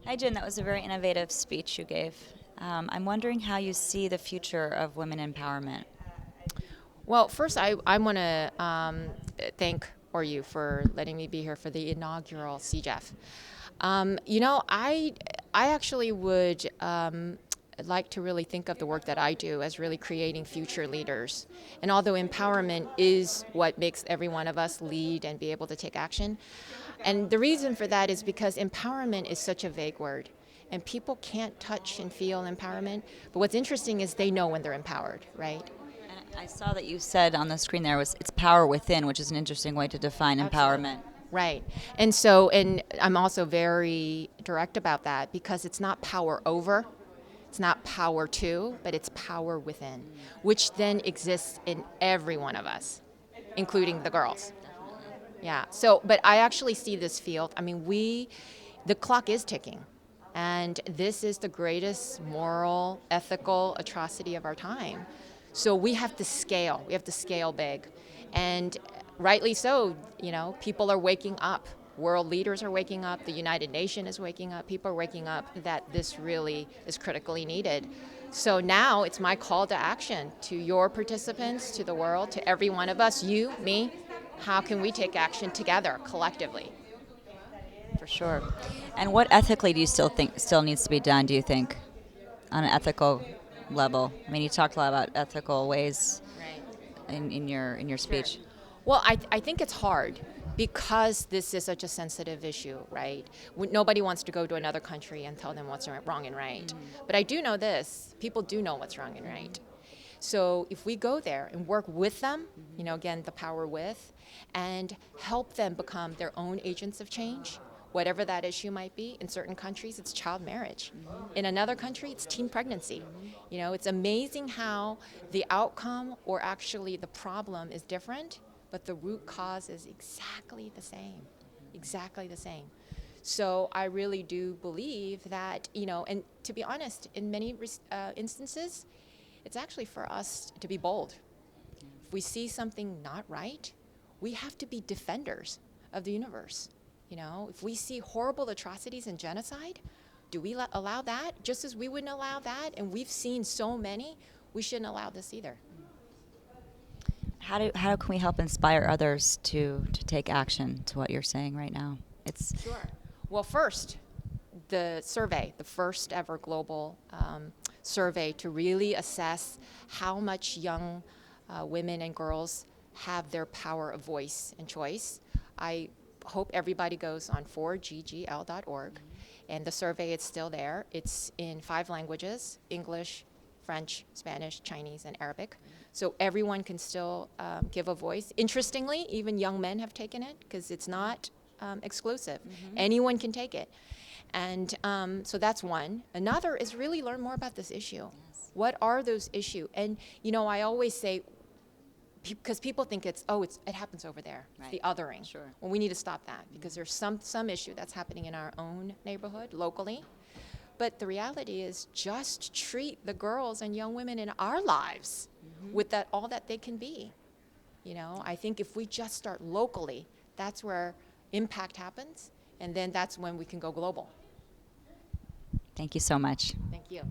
Hi, Jin. That was a very innovative speech you gave. I'm wondering how you see the future of women empowerment. Well, first, I want to thank Horyou for letting me be here for the inaugural SIGEF. I actually would like to really think of the work that I do as really creating future leaders. And although empowerment is what makes every one of us lead and be able to take action, and the reason for that is because empowerment is such a vague word. And people can't touch and feel empowerment. But what's interesting is they know when they're empowered, right? And I saw that you said on the screen there was it's power within, which is an interesting way to define Absolutely. empowerment. Right. And I'm also very direct about that because it's not power over, it's not power to, but it's power within, which then exists in every one of us, including the girls. Yeah. So, but I actually see this field. I mean, the clock is ticking. And this is the greatest moral, ethical atrocity of our time. So we have to scale. We have to scale big. And rightly so, people are waking up. World leaders are waking up. The United Nations is waking up. People are waking up that this really is critically needed. So now it's my call to action to your participants, to the world, to every one of us, you, me. How can we take action together, collectively? For sure. And what ethically do you still think still needs to be done, do you think, on an ethical level? I mean, you talked a lot about ethical ways Right. in your Sure. speech. Well, I think it's hard because this is such a sensitive issue, right? Nobody wants to go to another country and tell them what's wrong and right. But I do know this, people do know what's wrong and right. So if we go there and work with them, again, the power with, and help them become their own agents of change, whatever that issue might be. In certain countries, it's child marriage. In another country, it's teen pregnancy. It's amazing how the outcome or actually the problem is different, but the root cause is exactly the same. Exactly the same. So I really do believe that, and to be honest, in many instances, it's actually for us to be bold. If we see something not right, we have to be defenders of the universe. If we see horrible atrocities and genocide, do we allow that? Just as we wouldn't allow that, and we've seen so many, we shouldn't allow this either. How can we help inspire others to take action to what you're saying right now? It's Sure. Well, first, the survey, the first ever global survey to really assess how much young women and girls have their power of voice and choice. I hope everybody goes on 4ggl.org, and the survey is still there. It's in 5 languages: English, French, Spanish, Chinese, and Arabic. So everyone can still give a voice. Interestingly, even young men have taken it because it's not exclusive. Anyone can take it. And so that's one. Another is really learn more about this issue. Yes. What are those issues? And, I always say, because people think it happens over there, Right. the othering. Sure. Well, we need to stop that because there's some issue that's happening in our own neighborhood, locally. But the reality is just treat the girls and young women in our lives with that all that they can be. I think if we just start locally, that's where impact happens, and then that's when we can go global. Thank you so much. Thank you.